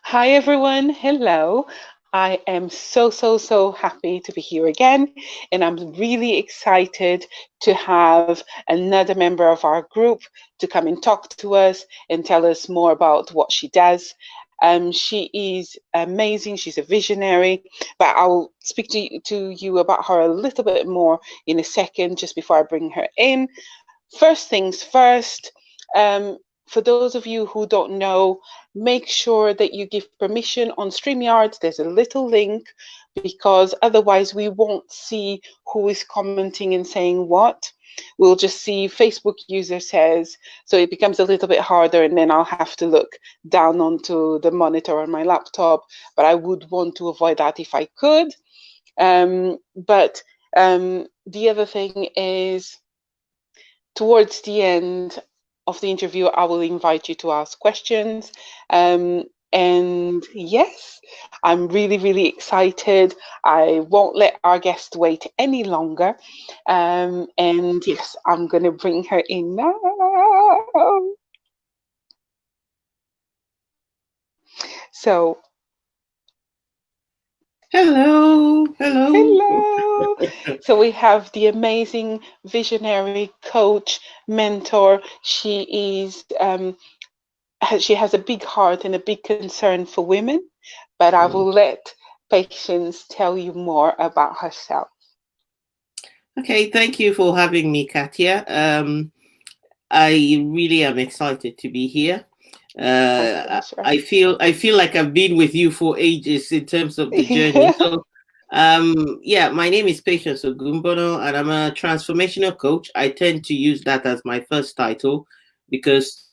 Hi, everyone. Hello. I am so happy to be here again. And I'm really excited to have another member of our group to come and talk to us and tell us more about what she does. She is amazing. She's a visionary, but I'll speak to you about her a little bit more in a second, just before I bring her in. First things first, for those of you who don't know, make sure that you give permission on StreamYard. There's a little link because otherwise we won't see who is commenting and saying what. We'll just see Facebook user says, so it becomes a little bit harder, and then I'll have to look down onto the monitor on my laptop. But I would want to avoid that if I could. But the other thing is, towards the end of the interview, I will invite you to ask questions. And yes, I'm really excited. I won't let our guest wait any longer. And yes, I'm going to bring her in now. So, Hello. hello. So we have the amazing visionary coach, mentor. She has a big heart and a big concern for women, but I will let Patience tell you more about herself. Okay, thank you for having me, Katya. I really am excited to be here. My pleasure. I feel like I've been with you for ages in terms of the journey. So, yeah, my name is Patience Ogunbona, and I'm a transformational coach. I tend to use that as my first title because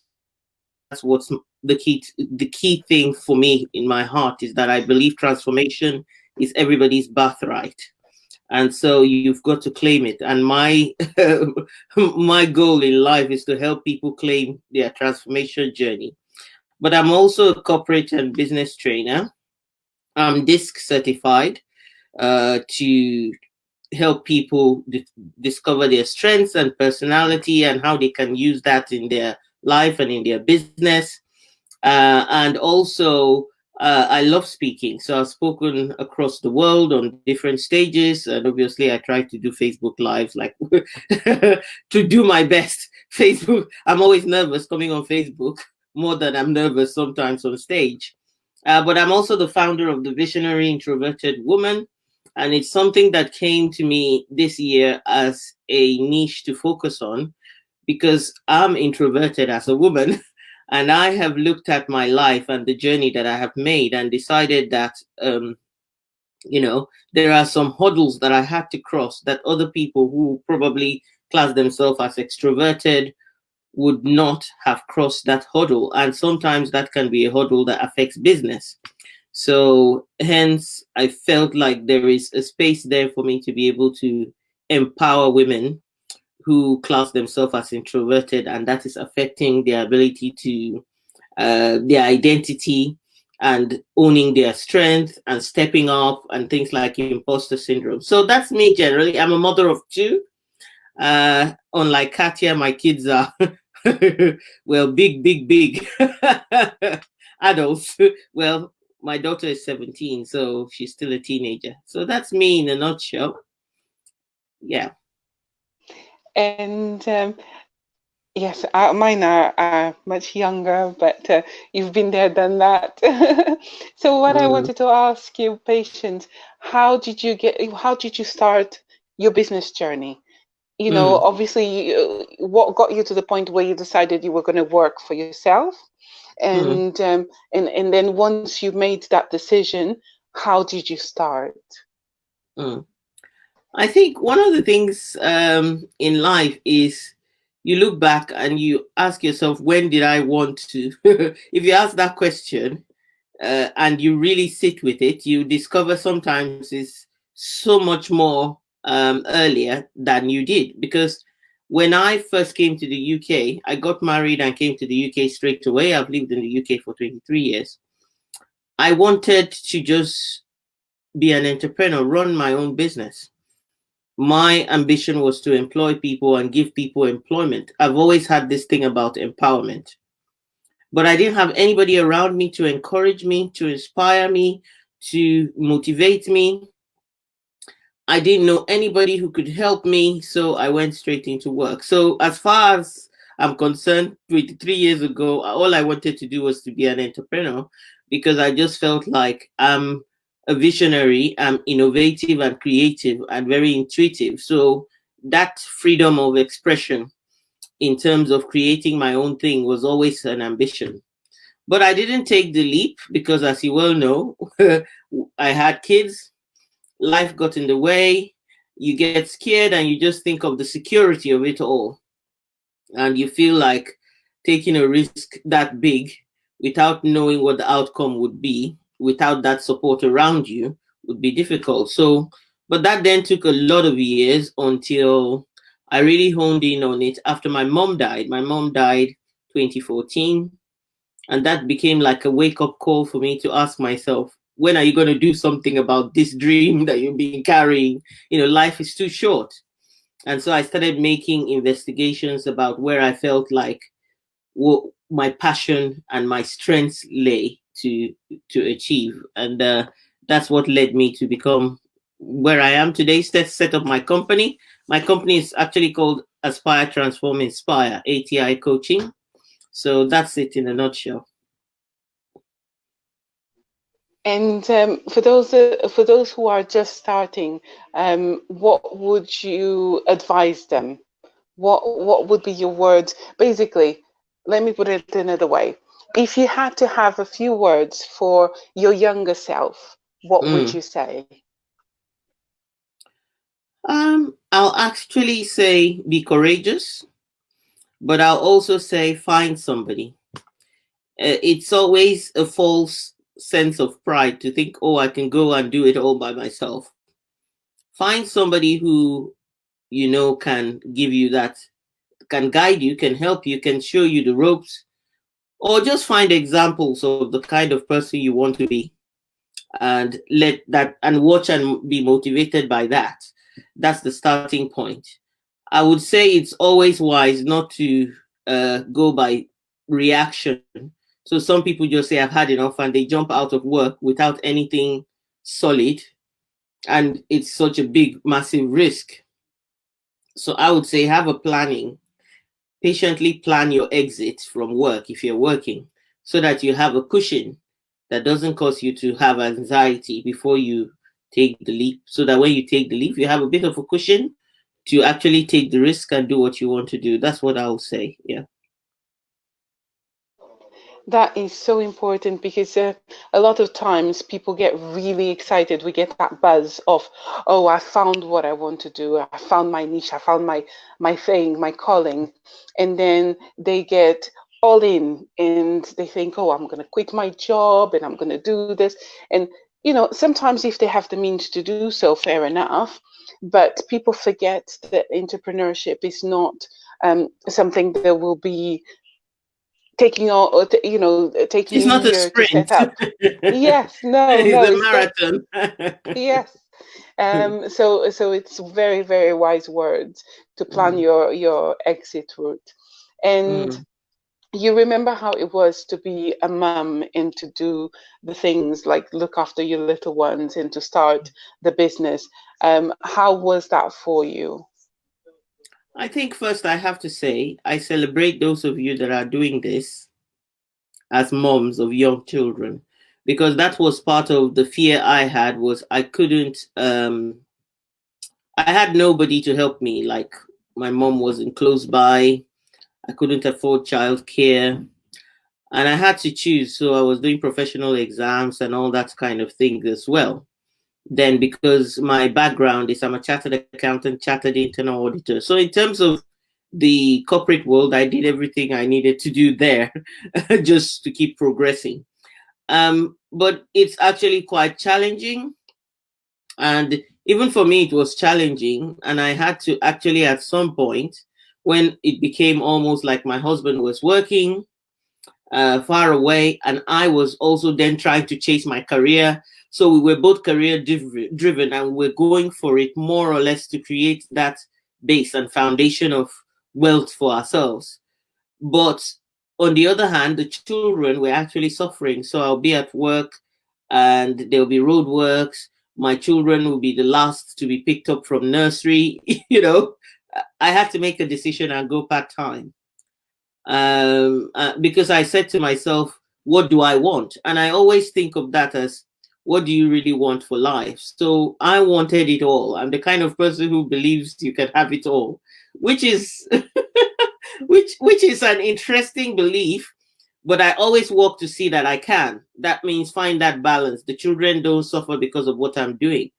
that's what's the key thing for me in my heart is that I believe transformation is everybody's birthright, and so you've got to claim it. And my my goal in life is to help people claim their transformation journey. But I'm also a corporate and business trainer. I'm DISC certified to help people discover their strengths and personality and how they can use that in their life and in their business. And also, I love speaking. So I've spoken across the world on different stages. And obviously, I try to do Facebook Lives, like to do my best. Facebook, I'm always nervous coming on Facebook more than I'm nervous sometimes on stage. But I'm also the founder of the Visionary Introverted Woman. And it's something that came to me this year as a niche to focus on because I'm introverted as a woman. And I have looked at my life and the journey that I have made and decided that, there are some hurdles that I had to cross that other people who probably class themselves as extroverted would not have crossed that hurdle. And sometimes that can be a hurdle that affects business. So, hence, I felt like there is a space there for me to be able to empower women who class themselves as introverted, and that is affecting their ability to their identity and owning their strength and stepping up and things like imposter syndrome. So that's me generally. I'm a mother of two. Unlike Katya, my kids are well, big adults. Well, my daughter is 17, so she's still a teenager. So that's me in a nutshell. Yeah. And yes, mine are much younger, but you've been there, done that. So what I Mm, wanted to ask you, Patience, how did you start your business journey? mm, Obviously, what got you to the point where you decided you were going to work for yourself, mm, and then once you made that decision, how did you start? mm. I think one of the things in life is you look back and you ask yourself, when did I want to? If you ask that question and you really sit with it, you discover sometimes it's so much more earlier than you did. Because when I first came to the UK, I got married and came to the UK straight away. I've lived in the UK for 23 years. I wanted to just be an entrepreneur, run my own business. My ambition was to employ people and give people employment. I've always had this thing about empowerment but I didn't have anybody around me to encourage me, to inspire me, to motivate me. I didn't know anybody who could help me, so I went straight into work. So, as far as I'm concerned, 23 years ago, all I wanted to do was to be an entrepreneur because I just felt like I'm a visionary, I'm innovative and creative and very intuitive. So, that freedom of expression in terms of creating my own thing was always an ambition. But I didn't take the leap because, as you well know, I had kids, life got in the way, you get scared and you just think of the security of it all. And you feel like taking a risk that big without knowing what the outcome would be, without that support around you, would be difficult. So, but that then took a lot of years until I really honed in on it after my mom died. My mom died 2014, and that became like a wake up call for me to ask myself, when are you going to do something about this dream that you've been carrying? Life is too short. And so I started making investigations about where I felt like what my passion and my strengths lay to achieve. And that's what led me to become where I am today. Set up my company. My company is actually called Aspire, Transform, Inspire, ATI Coaching. So that's it in a nutshell. And for those who are just starting, what would you advise them? What would be your words? Basically, let me put it another way. If you had to have a few words for your younger self, what would Mm. you say? I'll actually say be courageous, but I'll also say find somebody. It's always a false sense of pride to think, oh, I can go and do it all by myself. Find somebody who can give you that, can guide you, can help you, can show you the ropes, or just find examples of the kind of person you want to be, and let that and watch and be motivated by that. That's the starting point. I would say it's always wise not to go by reaction. So some people just say, I've had enough, and they jump out of work without anything solid. And it's such a big, massive risk. So I would say have a planning, patiently plan your exit from work if you're working, so that you have a cushion that doesn't cause you to have anxiety before you take the leap. So that when you take the leap, you have a bit of a cushion to actually take the risk and do what you want to do. That's what I would say. Yeah. That is so important because a lot of times people get really excited. We get that buzz of, oh, I found what I want to do. I found my niche. I found my thing, my calling. And then they get all in and they think, oh, I'm going to quit my job and I'm going to do this. And, sometimes if they have the means to do so, fair enough. But people forget that entrepreneurship is not something that will be taking all taking It's a not a year to set sprint. up. Yes, no, It's no, a it's not. marathon. Yes. So it's very, very wise words to plan Mm, your exit route. And mm. you remember how it was to be a mum and to do the things like look after your little ones and to start the business. How was that for you? I think first I have to say I celebrate those of you that are doing this as moms of young children, because that was part of the fear I had. Was I couldn't I had nobody to help me. Like, my mom wasn't close by, I couldn't afford childcare, and I had to choose. So I was doing professional exams and all that kind of thing as well. Then, because my background is, I'm a chartered accountant, chartered internal auditor. So in terms of the corporate world, I did everything I needed to do there just to keep progressing. But it's actually quite challenging. And even for me, it was challenging. And I had to actually, at some point, when it became almost like my husband was working far away, and I was also then trying to chase my career. So we were both career driven, and we're going for it more or less to create that base and foundation of wealth for ourselves. But On the other hand, the children were actually suffering. So I'll be at work and there'll be road works. My children will be the last to be picked up from nursery. I had to make a decision and go part time, because I said to myself, what do I want? And I always think of that as, what do you really want for life? So I wanted it all. I'm the kind of person who believes you can have it all, which is which is an interesting belief, but I always work to see that I can. That means find that balance. The children don't suffer because of what I'm doing.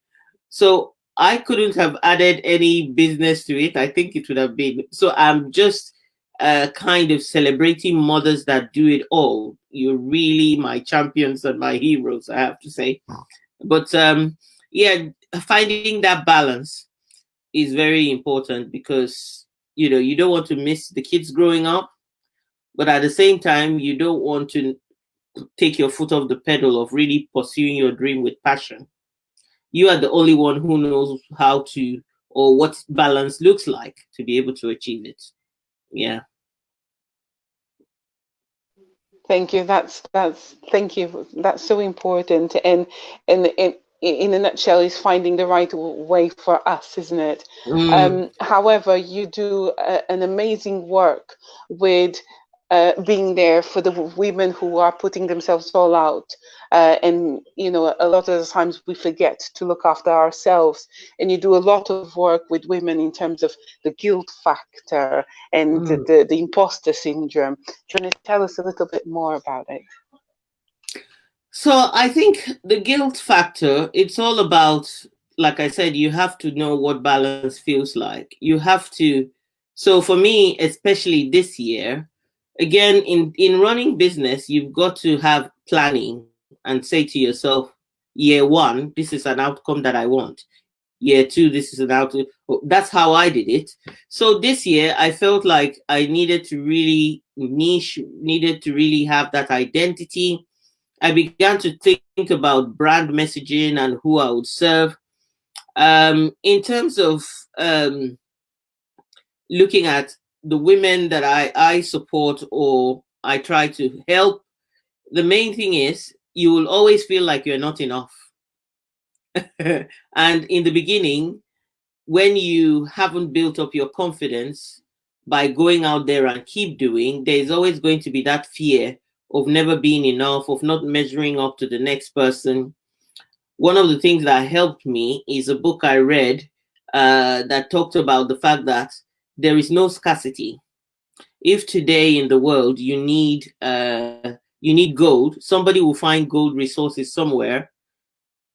So I couldn't have added any business to it. I think it would have been. So I'm just kind of celebrating mothers that do it all. You're really my champions and my heroes, I have to say. But yeah, finding that balance is very important because you don't want to miss the kids growing up, but at the same time you don't want to take your foot off the pedal of really pursuing your dream with passion. You are the only one who knows how to, or what balance looks like to be able to achieve it. Yeah. Thank you. That's thank you. That's so important. And in a nutshell, is finding the right way for us, isn't it? Mm. However, you do an amazing work with being there for the women who are putting themselves all out. And a lot of the times we forget to look after ourselves. And you do a lot of work with women in terms of the guilt factor and Mm. the imposter syndrome. Do you want to tell us a little bit more about it? So I think the guilt factor, it's all about, like I said, you have to know what balance feels like. You have to. So for me, especially this year, again, in running business, you've got to have planning and say to yourself, year one, this is an outcome that I want. Year two, this is an outcome. That's how I did it. So this year, I felt like I needed to really niche, needed to really have that identity. I began to think about brand messaging and who I would serve. In terms of looking at the women that I support or I try to help, the main thing is you will always feel like you're not enough. And in the beginning, when you haven't built up your confidence by going out there and keep doing, there's always going to be that fear of never being enough, of not measuring up to the next person. One of the things that helped me is a book I read that talked about the fact that there is no scarcity. If today in the world you need gold, somebody will find gold resources somewhere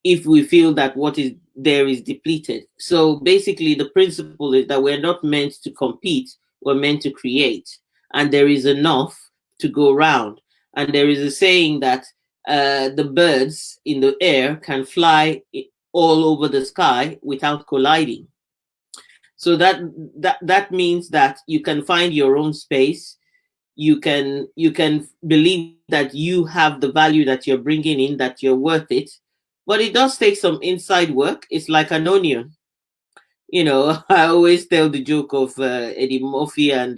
if we feel that what is there is depleted. So basically, the principle is that we're not meant to compete, we're meant to create. And there is enough to go round. And there is a saying that the birds in the air can fly all over the sky without colliding. So that means that you can find your own space. You can believe that you have the value that you're bringing in, that you're worth it, but it does take some inside work. It's like an onion. I always tell the joke of Eddie Murphy and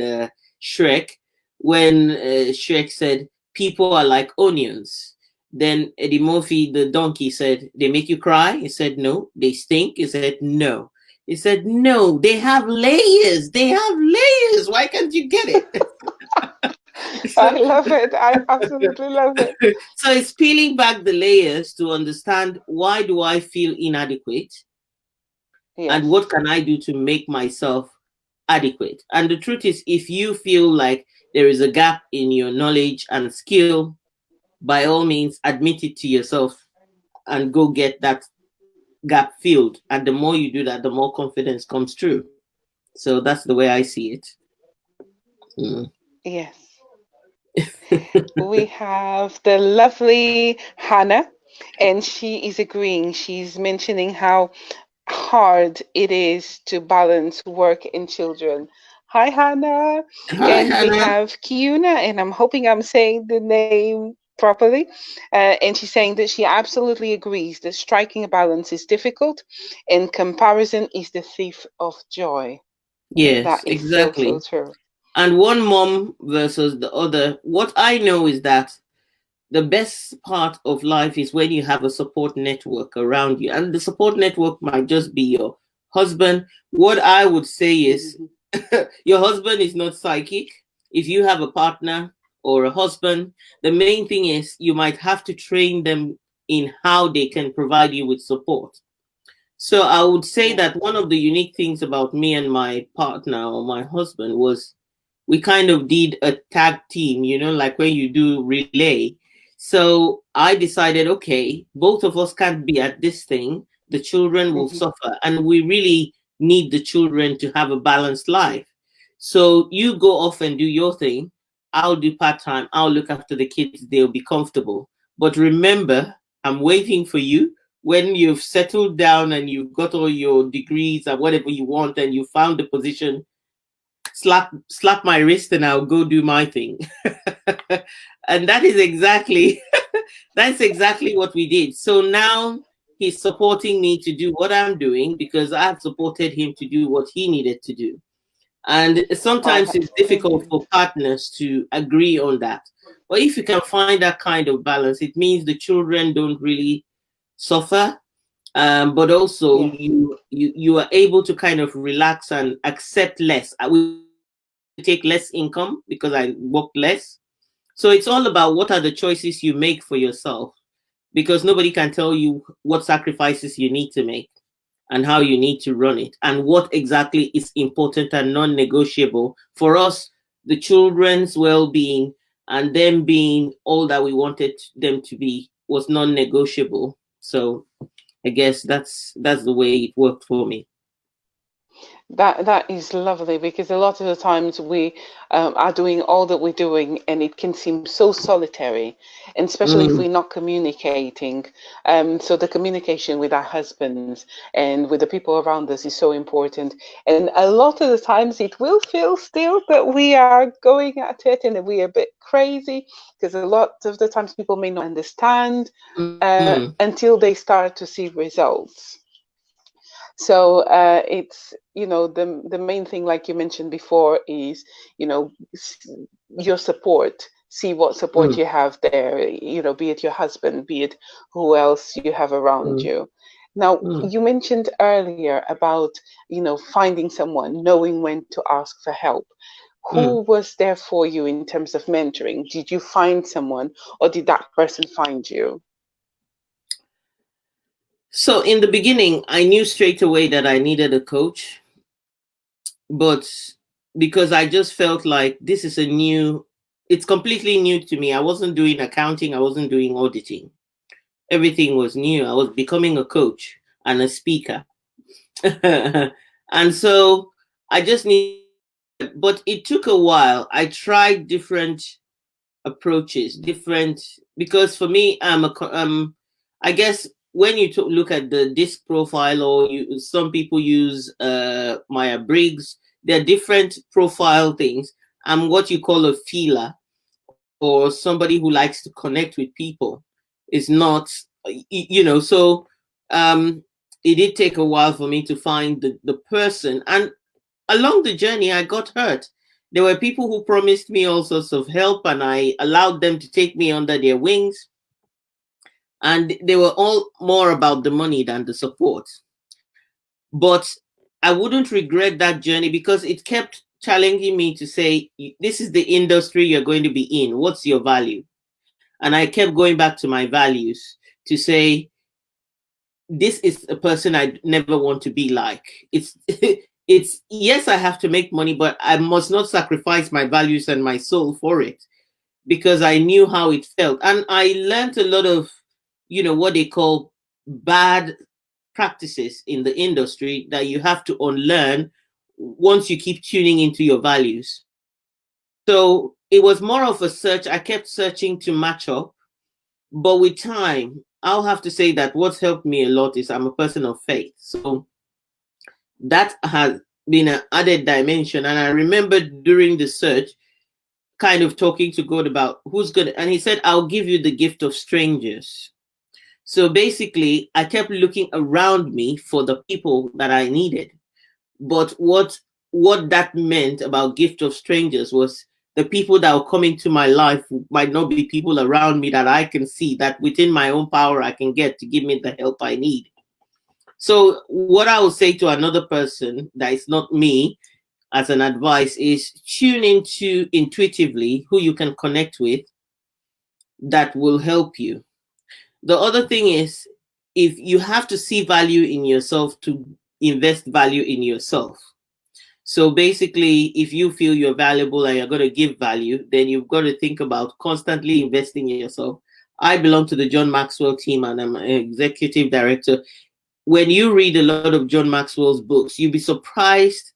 Shrek, when Shrek said people are like onions. Then Eddie Murphy, the donkey, said, they make you cry? He said, no. They stink? He said, no. He said, no, they have layers. They have layers. Why can't you get it? I so, love it. I absolutely love it. so it's peeling back the layers to understand, why do I feel inadequate and Yes. what can I do to make myself adequate. And the truth is, if you feel like there is a gap in your knowledge and skill, by all means, admit it to yourself and go get that gap filled. And the more you do that, the more confidence comes through. So that's the way I see it. Mm. Yes. We have the lovely Hannah, and she is agreeing. She's mentioning how hard it is to balance work and children. Hi, Hannah. Hi, And we Hannah. have Kiuna, and I'm hoping I'm saying the name properly. And she's saying that she absolutely agrees that striking a balance is difficult and comparison is the thief of joy. And Yes, that is so, so exactly. true. And one mom versus the other. What I know is that the best part of life is when you have a support network around you. And the support network might just be your husband. What I would say is Mhm. your husband is not psychic. If you have a partner or a husband, the main thing is you might have to train them in how they can provide you with support. So I would say Yeah. that one of the unique things about me and my partner or my husband was we kind of did a tag team, like when you do relay. So I decided, okay, both of us can't be at this thing. The children will Mhm. suffer, and we really need the children to have a balanced life. So you go off and do your thing. I'll do part time. I'll look after the kids. They'll be comfortable. But remember, I'm waiting for you when you've settled down and you've got all your degrees and whatever you want and you found the position, slap my wrist and I'll go do my thing. And that is exactly that's exactly what we did. So now he's supporting me to do what I'm doing because I've supported him to do what he needed to do. And Oh, sometimes that's it's difficult brilliant. for partners to agree on that. But if you can find that kind of balance, it means the children don't really suffer, but also Yeah. you are able to kind of relax and accept less. I'm able to take less income because I work less. So it's all about what are the choices you make for yourself, because nobody can tell you what sacrifices you need to make and how you need to run it and what exactly is important and non-negotiable for us. The children's well-being and them being all that we wanted them to be was non-negotiable. So I guess that's the way it worked for me. That is lovely because a lot of the times we are doing all that we're doing, and it can seem so solitary, and especially if Mm, we're not communicating. So the communication with our husbands and with the people around us is so important. And a lot of the times it will feel still that we are going at it and that we are a bit crazy, because a lot of the times people may not understand mm, until they start to see results. So it's, the main thing, like you mentioned before, is, your support. See what support mm, you have there, be it your husband, be it who else you have around mm, you. Now, mm, you mentioned earlier about, finding someone, knowing when to ask for help. mm. Who was there for you in terms of mentoring? Did you find someone, or did that person find you? So in the beginning, I knew straight away that I needed a coach, but because I just felt like this is it's completely new to me. I wasn't doing accounting, I wasn't doing auditing. Everything was new. I was becoming a coach and a speaker. And so I just needed someone. But it took a while. I tried different approaches, different, because for me, I guess when you look at the disc profile, or some people use Maya Briggs, there are different profile things. I'm what you call a feeler, or somebody who likes to connect with people. Is not, so um, it did take a while for me to find the person. And along the journey, I got hurt. There were people who promised me all sorts of help, and I allowed them to take me under their wings. And they were all more about the money than the support. But I wouldn't regret that journey because it kept challenging me to say, this is the industry you're going to be in. What's your value? And I kept going back to my values to say, this is a person I never want to be like. It's it's yes, I have to make money, but I must not sacrifice my values and my soul for it, because I knew how it felt. And I learned a lot of, what they call bad practices in the industry that you have to unlearn once you keep tuning into your values. So it was more of a search. I kept searching to match up. But with time, I'll have to say that what's helped me a lot is I'm a person of faith. So that has been an added dimension. And I remember during the search, kind of talking to God about who's good. And He said, I'll give you the gift of strangers. So basically, I kept looking around me for the people that I needed. But what what that meant about gift of strangers was the people that will come into my life might not be people around me that I can see, that within my own power I can get to give me the help I need. So what I would say to another person that is not me as an advice is tune into intuitively who you can connect with that will help you. The other thing is, if you have to see value in yourself to invest value in yourself. So basically, if you feel you're valuable and you're going to give value, then you've got to think about constantly investing in yourself. I belong to the John Maxwell team and I'm an executive director. When you read a lot of John Maxwell's books, you'll be surprised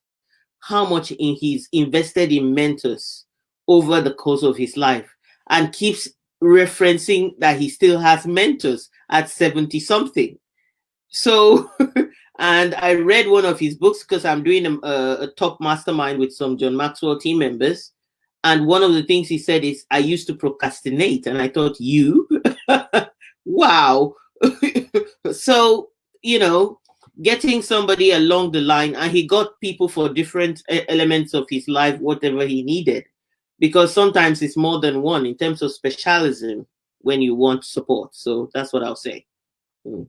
how much he's invested in mentors over the course of his life, and keeps referencing that he still has mentors at 70 something. So, and I read one of his books because I'm doing a top mastermind with some John Maxwell team members. And one of the things he said is, I used to procrastinate. And I thought, you? Wow. So, getting somebody along the line, and he got people for different elements of his life, whatever he needed. Because sometimes it's more than one in terms of specialism when you want support. So that's what I'll say. Mm.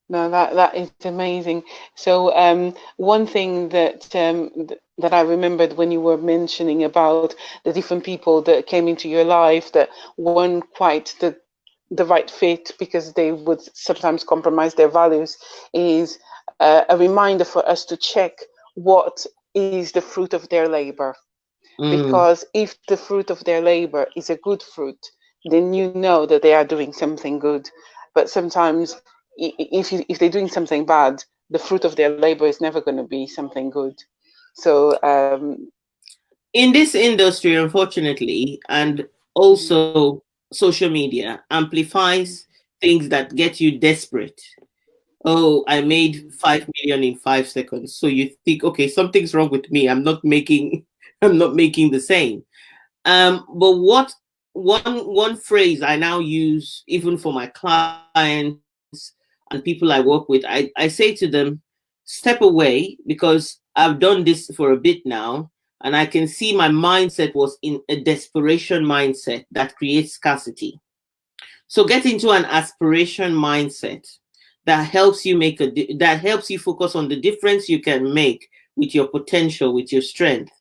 No, that is amazing. So, one thing that I remembered when you were mentioning about the different people that came into your life that weren't quite the right fit because they would sometimes compromise their values is a reminder for us to check what is the fruit of their labor. Mm. Because if the fruit of their labor is a good fruit, then you know that they are doing something good. But sometimes, if they're doing something bad, the fruit of their labor is never going to be something good. So, In this industry, unfortunately, and mhm, also social media amplifies things that get you desperate. Oh, I made mhm. 5 million in 5 seconds. So you think, okay, something's wrong with me. I'm not making I'm not making the same. But what one phrase I now use even for my clients and people I work with, I say to them, step away, because I've done this for a bit now, and I can see my mindset was in a desperation mindset that creates scarcity. So get into an aspiration mindset that helps you that helps you focus on the difference you can make with your potential, with your strength.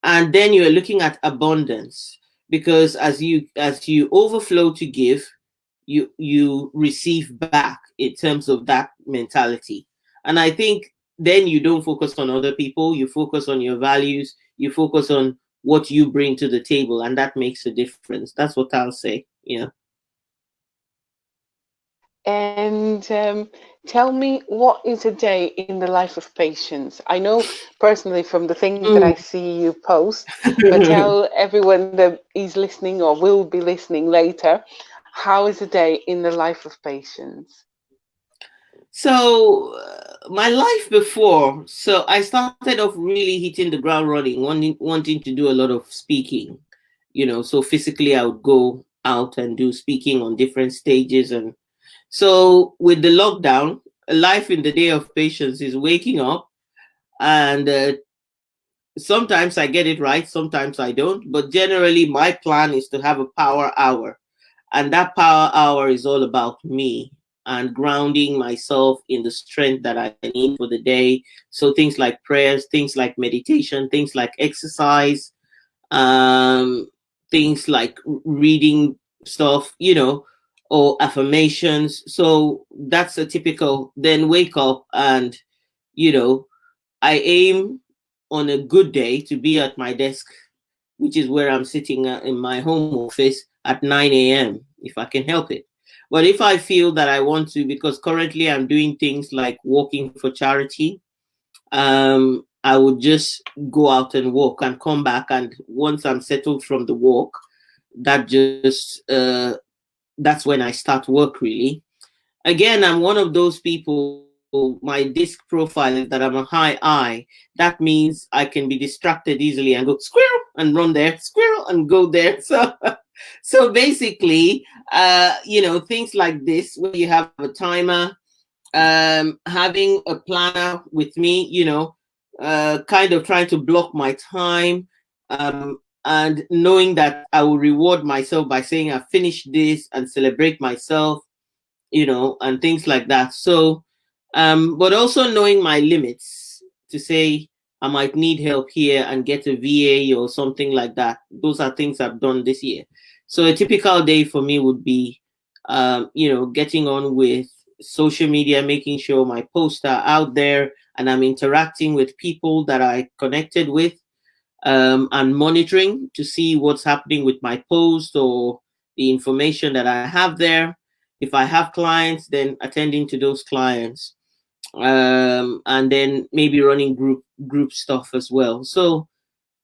And then you're looking at abundance, because as you overflow to give, you receive back in terms of that mentality. And I think then you don't focus on other people, you focus on your values, you focus on what you bring to the table, and that makes a difference. That's what I'll say. Yeah. And tell me, what is a day in the life of Patience? I know personally from the things that I Mm. see you post, but tell everyone that is listening or will be listening later, how is a day in the life of Patience? So my life before, so I started off really hitting the ground running, wanting to do a lot of speaking. So physically I would go out and do speaking on different stages. And so with the lockdown, life in the day of patience is waking up, and sometimes I get it right, sometimes I don't. But generally, my plan is to have a power hour, and that power hour is all about me and grounding myself in the strength that I need for the day. So things like prayers, things like meditation, things like exercise, um, things like reading stuff, or affirmations. So that's a typical. Then wake up and, you know, I aim on a good day to be at my desk, which is where I'm sitting in my home office at 9 a.m. if I can help it. But if I feel that I want to, because currently I'm doing things like walking for charity, I would just go out and walk and come back. And once I'm settled from the walk, that just that's when I start work really. Again, I'm one of those people, my disc profile is that I'm a high I. That means I can be distracted easily and go squirrel and run there, squirrel and go there. So basically, things like this where you have a timer, having a planner with me, kind of trying to block my time, and knowing that I will reward myself by saying I finished this and celebrate myself, and things like that. So, but also knowing my limits to say I might need help here and get a VA or something like that. Those are things I've done this year. So a typical day for me would be, getting on with social media, making sure my posts are out there and I'm interacting with people that I connected with, and monitoring to see what's happening with my post or the information that I have there. If I have clients, then attending to those clients, and then maybe running group stuff as well. So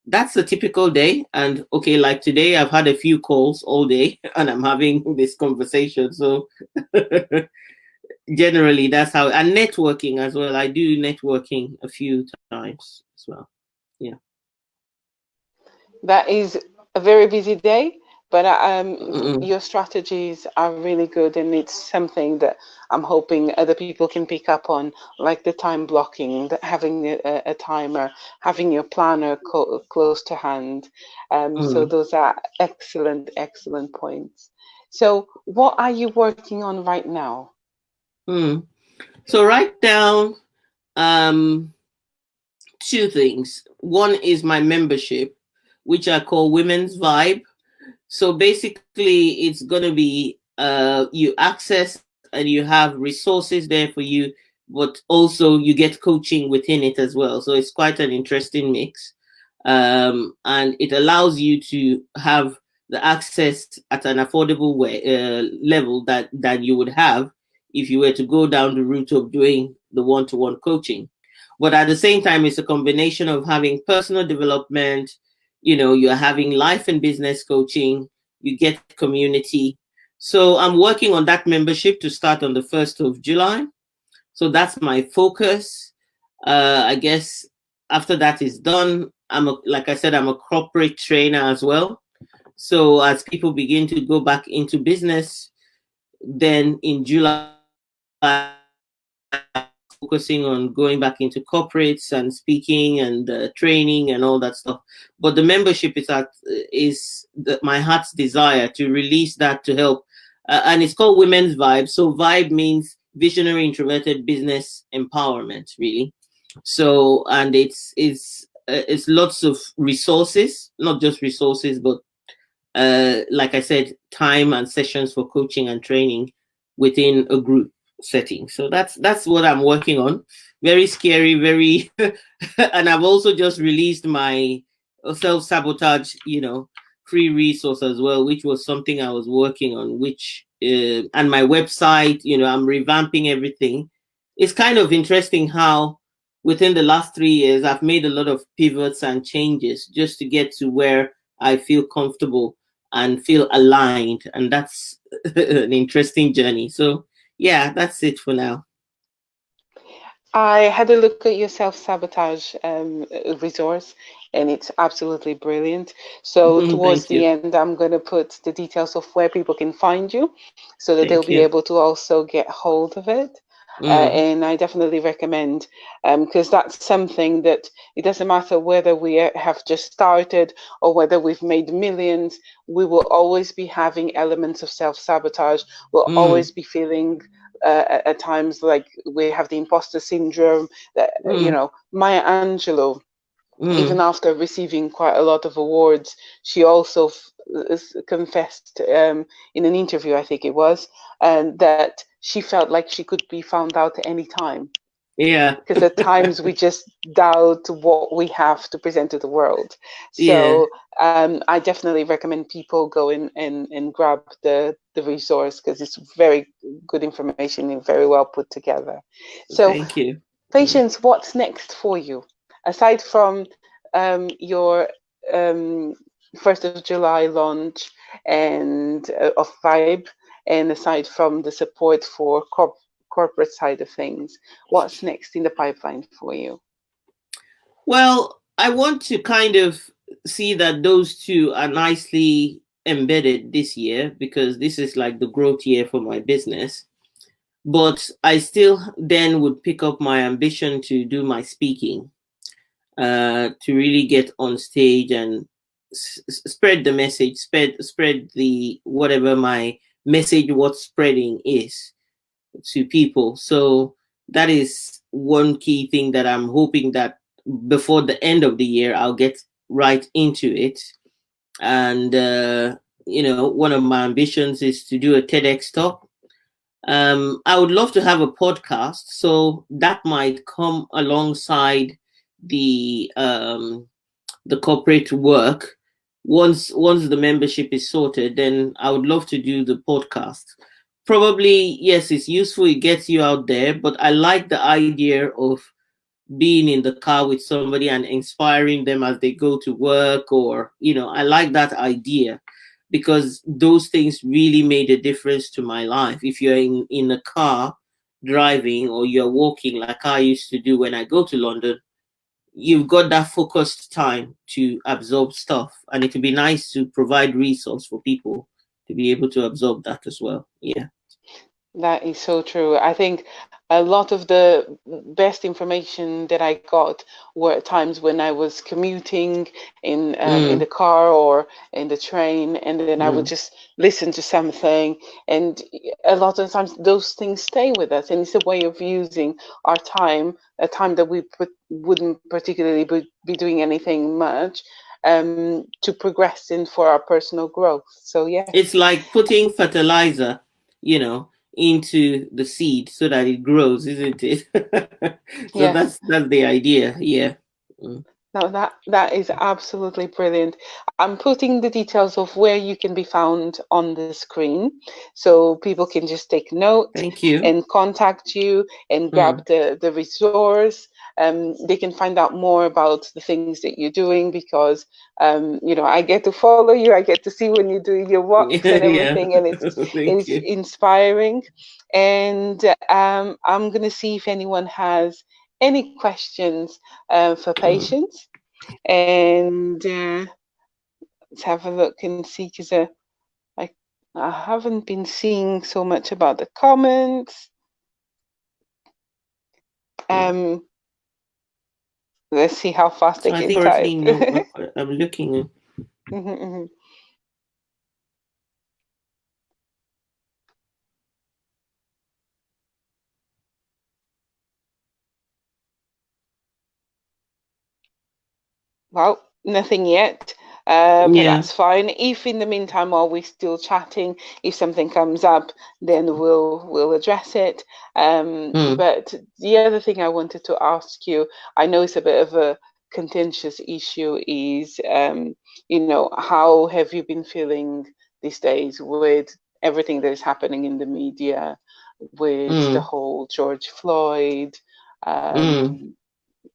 that's a typical day. And okay, like today, I've had a few calls all day, and I'm having this conversation. So generally, that's how. And networking as well. I do networking a few times as well. Yeah. That is a very busy day, but Mm-mm. your strategies are really good, and it's something that I'm hoping other people can pick up on, like the time blocking, having a timer, having your planner close to hand. So Mm. those are excellent, excellent points. So, what are you working on right now? Mm. So right now, um, two things. One is my membership, which I call Women's Vibe. So basically, it's gonna be you access and you have resources there for you, but also you get coaching within it as well. So it's quite an interesting mix, and it allows you to have the access at an affordable level that you would have if you were to go down the route of doing the one-to-one coaching. But at the same time, it's a combination of having personal development. You're having life and business coaching, you get community. So I'm working on that membership to start on the 1st of July. So that's my focus. I guess after that is done, like I said, I'm a corporate trainer as well. So as people begin to go back into business, then in July, focusing on going back into corporates and speaking and training and all that stuff. But the membership is my heart's desire to release that to help, and it's called Women's Vibe. So Vibe means visionary introverted business empowerment, really. So and it's lots of resources, not just resources, but like I said, time and sessions for coaching and training within a group setting. So that's what I'm working on. Very scary, very, and I've also just released my self sabotage, free resource as well, which was something I was working on. Which and my website, I'm revamping everything. It's kind of interesting how within the last 3 years I've made a lot of pivots and changes just to get to where I feel comfortable and feel aligned. And that's an interesting journey. So, yeah, that's it for now. I had a look at your self sabotage resource, and it's absolutely brilliant. So, towards Thank the you. end, I'm going to put the details of where people can find you so that they'll Thank be you. able to also get hold of it. Mm, And I definitely recommend, because that's something that it doesn't matter whether we have just started or whether we've made millions, we will always be having elements of self sabotage. We'll mm, always be feeling at times like we have the imposter syndrome. That mm, Maya Angelou, even mm. after receiving quite a lot of awards, she also confessed in an interview, I think it was, and that she felt like she could be found out at any time, Yeah. because at times we just doubt what we have to present to the world. Yeah. So I definitely recommend people go in and grab the resource, because it's very good information and very well put together. So, Thank you. Mm. Patience, what's next for you? Aside from your um, 1st of July launch and of Vibe, and aside from the support for corporate side of things, what's next in the pipeline for you? Well, I want to kind of see that those two are nicely embedded this year because this is like the growth year for my business. But I still then would pick up my ambition to do my speaking. to really get on stage and spread the message, spread the whatever my message what's spreading is to people. So that is one key thing that I'm hoping that before the end of the year I'll get right into it. And one of my ambitions is to do a TEDx talk. I would love to have a podcast, so that might come alongside the corporate work. Once the membership is sorted, then I would love to do the podcast. Probably, yes, it's useful, it gets you out there, but I like the idea of being in the car with somebody and inspiring them as they go to work, or I like that idea, because those things really made a difference to my life. If you're in a car driving, or you're walking like I used to do when I go to London, you've got that focused time to absorb stuff, and it would be nice to provide resource for people to be able to absorb that as well. Yeah. That is so true. I think a lot of the best information that I got were at times when I was commuting in the Mm, car or in the train, and then I would mm. just listen to something. And a lot of times those things stay with us, and it's a way of using our time, a time that we wouldn't particularly be doing anything much, to progress in for our personal growth. So yes, It's like putting fertilizer, you know, into the seed so that it grows, isn't it? So yes. that's the idea. Yeah. Mm. No, that is absolutely brilliant. I'm putting the details of where you can be found on the screen, so people can just take note Thank you. and contact you and grab Mm. the resource. They can find out more about the things that you're doing, because I get to follow you. I get to see when you're doing your walks and Yeah. everything, and it's Thank it's you. inspiring. And I'm gonna see if anyone has any questions for Mm. Patience, and let's have a look and see, because I I haven't been seeing so much about the comments. Mm. Um, let's see how fast I So I can think type. currently no. I'm looking. Mhm, mhm. Well, nothing yet, but Yeah. that's fine. If in the meantime, while we're still chatting, if something comes up, then we'll address it. Mm. But the other thing I wanted to ask you, I know it's a bit of a contentious issue, is how have you been feeling these days with everything that is happening in the media, with the Mm. whole George Floyd? Mm. Um,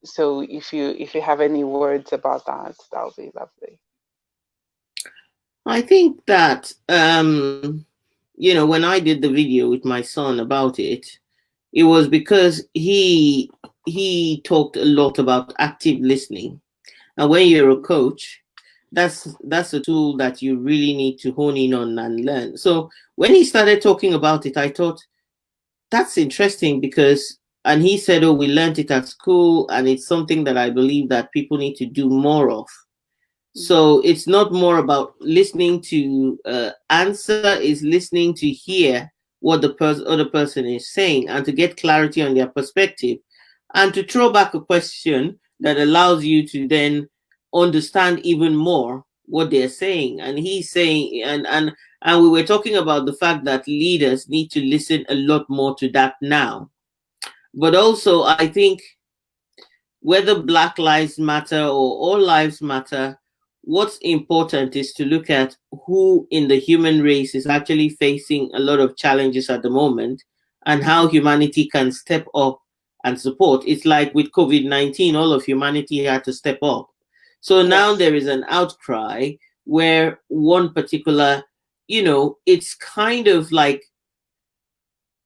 so if you have any words about that, that would be lovely. I think that when I did the video with my son about it, it was because he talked a lot about active listening. And when you're a coach, that's a tool that you really need to hone in on and learn. So when he started talking about it, I thought that's interesting, because and he said, "Oh, we learned it at school, and it's something that I believe that people need to do more of." Mhm. So it's not more about listening to answer, is listening to hear what the other person is saying, and to get clarity on their perspective, and to throw back a question that allows you to then understand even more what they're saying. And he's saying, and we were talking about the fact that leaders need to listen a lot more to that now. But also, I think whether Black Lives Matter or all lives matter, what's important is to look at who in the human race is actually facing a lot of challenges at the moment, and how Mhm. humanity can step up and support. It's like with COVID-19, all of humanity had to step up. So now Yes. there is an outcry where one particular, it's kind of like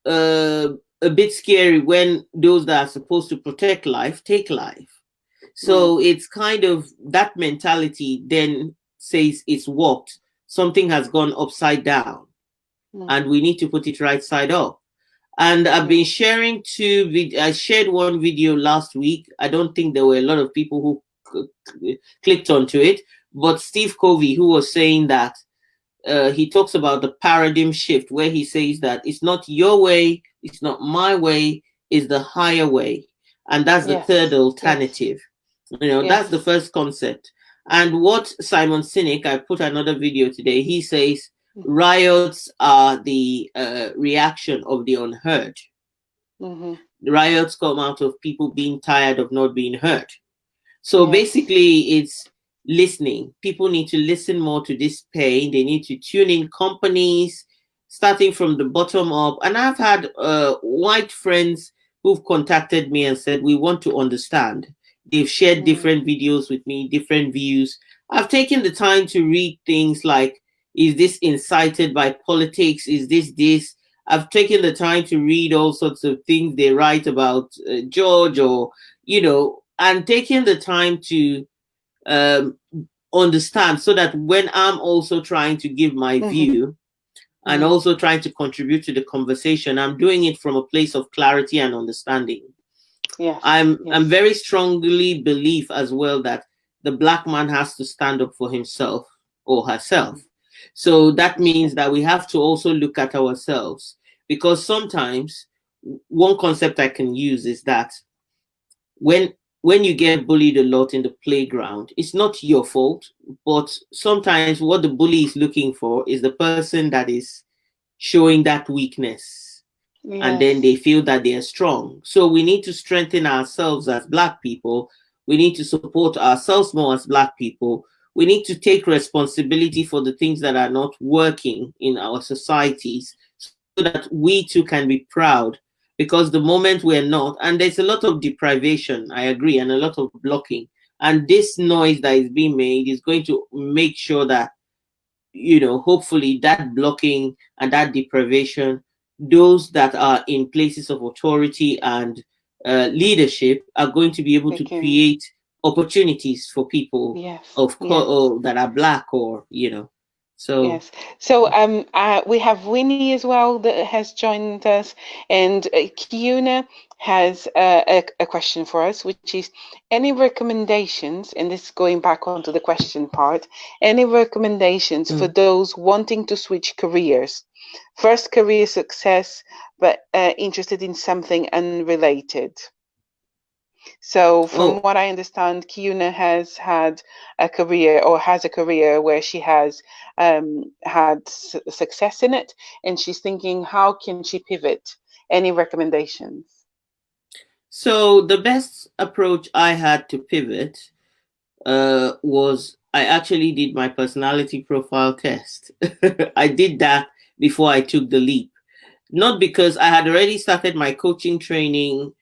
uh, a bit scary when those that are supposed to protect life take life. Mm. So it's kind of that mentality then says it's warped. Something has gone upside down, Mm. and we need to put it right side up. And I've Mm. been sharing I shared one video last week. I don't think there were a lot of people who clicked onto it. But Steve Covey, who was saying that, he talks about the paradigm shift, where he says that it's not your way, it's not my way, it's the higher way. And that's the third Yes. Yes. alternative. That's the Yes. first concept. And what Simon Sinek, I put another video today, he says riots are the reaction of the unheard. Mm-hmm. Riots come out of people being tired of not being heard. So Yes. basically, it's listening. People need to listen more to this pain. They need to tune in companies, starting from the bottom up. And I've had white friends who've contacted me and said, we want to understand. They've shared Mm. different videos with me, different views. I've taken the time to read things like, is this incited by politics? Is this this? I've taken the time to read all sorts of things they write about George, or, and taking the time to um, understand, so that when I'm also trying to give my Mm-hmm. view and Mm. also trying to contribute to the conversation, I'm doing it from a place of clarity and understanding. Yes. I'm Yes. very strongly believe as well that the black man has to stand up for himself or herself. So that means Okay. that we have to also look at ourselves, because sometimes one concept I can use is that when when you get bullied a lot in the playground, it's not your fault, but sometimes what the bully is looking for is the person that is showing that weakness, and then they Yes. feel that they are strong. So we need to strengthen ourselves as black people. We need to support ourselves more as black people. We need to take responsibility for the things that are not working in our societies, so that we too can be proud. Because the moment we're not, and there's a lot of deprivation, I agree, and a lot of blocking. And this noise that is being made is going to make sure that, hopefully that blocking and that deprivation, those that are in places of authority and leadership are going to be able They to can. create opportunities for people Yes. of Yes. that are black, or. So, Yes. So we have Winnie as well that has joined us, and Kiuna has a question for us, which is any recommendations, and this is going back onto the question part, any recommendations for mm. those wanting to switch careers? First career success, but interested in something unrelated. So, from Oh, what I understand, Kiuna has had a career or has a career where she has had success in it, and she's thinking, how can she pivot? Any recommendations? so the best approach I had to pivot was I actually did my personality profile test. I did that before I took the leap. Not because I had already started my coaching training,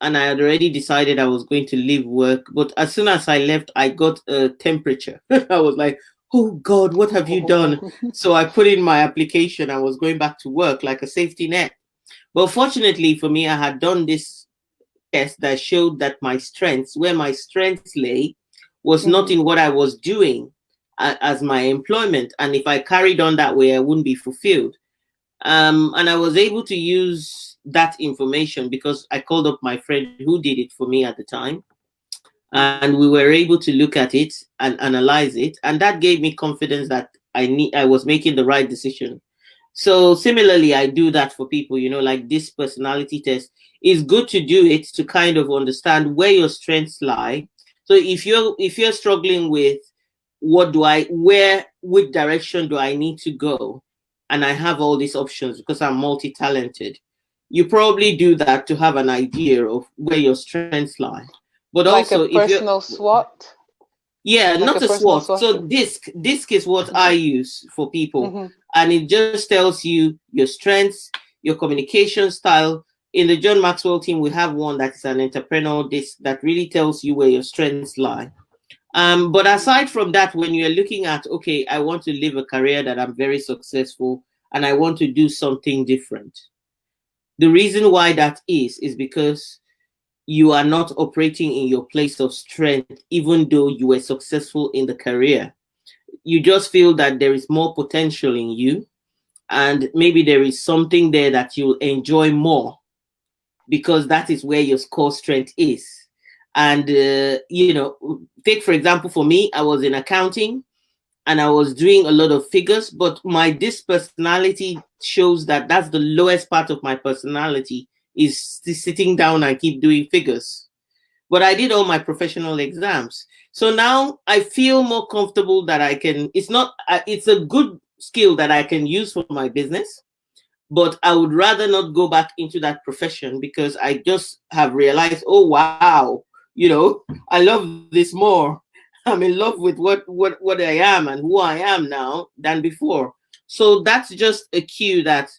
and I had already decided I was going to leave work. But as soon as I left, I got a temperature. I was like, oh God, what have you done? Oh, So I put in my application. I was going back to work like a safety net. But fortunately for me, I had done this test that showed that where my strengths lay, was not mhm, in what I was doing as my employment. And if I carried on that way, I wouldn't be fulfilled. And I was able to use that information because I called up my friend who did it for me at the time. And we were able to look at it and analyze it. And that gave me confidence that I was making the right decision. So similarly, I do that for people, like this personality test. It's good to do it to kind of understand where your strengths lie. So if you're struggling with which direction do I need to go? And I have all these options because I'm multi-talented. You probably do that to have an idea of where your strengths lie. But like also a if you're personal SWOT, yeah, like not a a personal SWOT. SWOT. So disc is what I Hmm. use for people, Hmm. and it just tells you your strengths, your communication style. In the John Maxwell team, we have one that's an entrepreneur disc that really tells you where your strengths lie. But aside from that, when you're looking at, okay, I want to live a career that I'm very successful, and I want to do something different. The reason why that is because you are not operating in your place of strength, even though you were successful in the career. You just feel that there is more potential in you, and maybe there is something there that you'll enjoy more because that is where your core strength is. And take for example, for me, I was in accounting and I was doing a lot of figures, but my this personality shows that that's the lowest part of my personality, is sitting down and keep doing figures. But I did all my professional exams. So now I feel more comfortable that I can, it's not, it's a good skill that I can use for my business, but I would rather not go back into that profession because I just have realized, oh wow, I love this more. I'm in love with what I am and who I am now than before. So that's just a cue that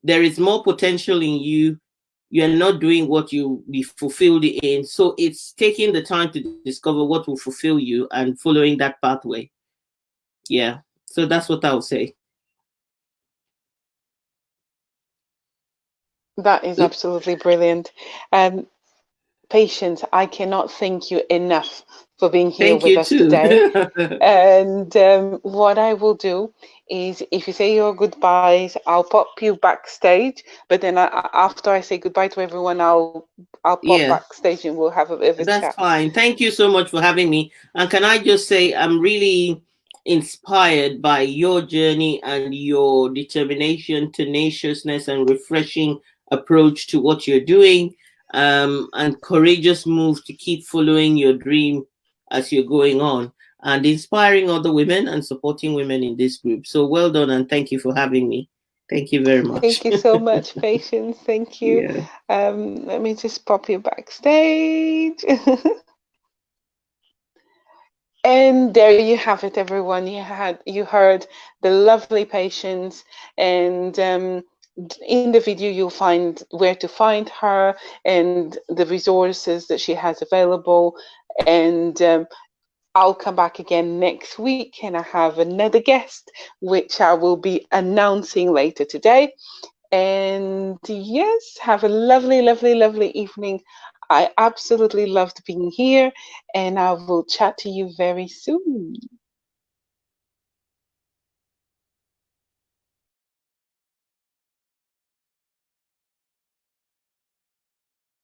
there is more potential in you. You're not doing what you be fulfilled in. So it's taking the time to discover what will fulfill you and following that pathway. Yeah. So that's what I would say. That is absolutely brilliant. Um, Patience, I cannot thank you enough for being here Thank with you us too. today. And what I will do is, if you say your goodbyes, I'll pop you backstage. But then after I say goodbye to everyone, I'll pop Yeah. backstage and we'll have a bit of a That's chat. fine. Thank you so much for having me. And can I just say, I'm really inspired by your journey and your determination, tenaciousness, and refreshing approach to what you're doing, and courageous move to keep following your dream as you're going on and inspiring other women and supporting women in this group. So well done, and thank you for having me. Thank you very much. Thank you so much, Patience. Thank you. Yeah. Let me just pop you backstage. And there you have it, everyone. You heard the lovely Patience, and in the video you'll find where to find her and the resources that she has available. And I'll come back again next week, and I have another guest, which I will be announcing later today. And yes, have a lovely, lovely, lovely evening. I absolutely loved being here, and I will chat to you very soon.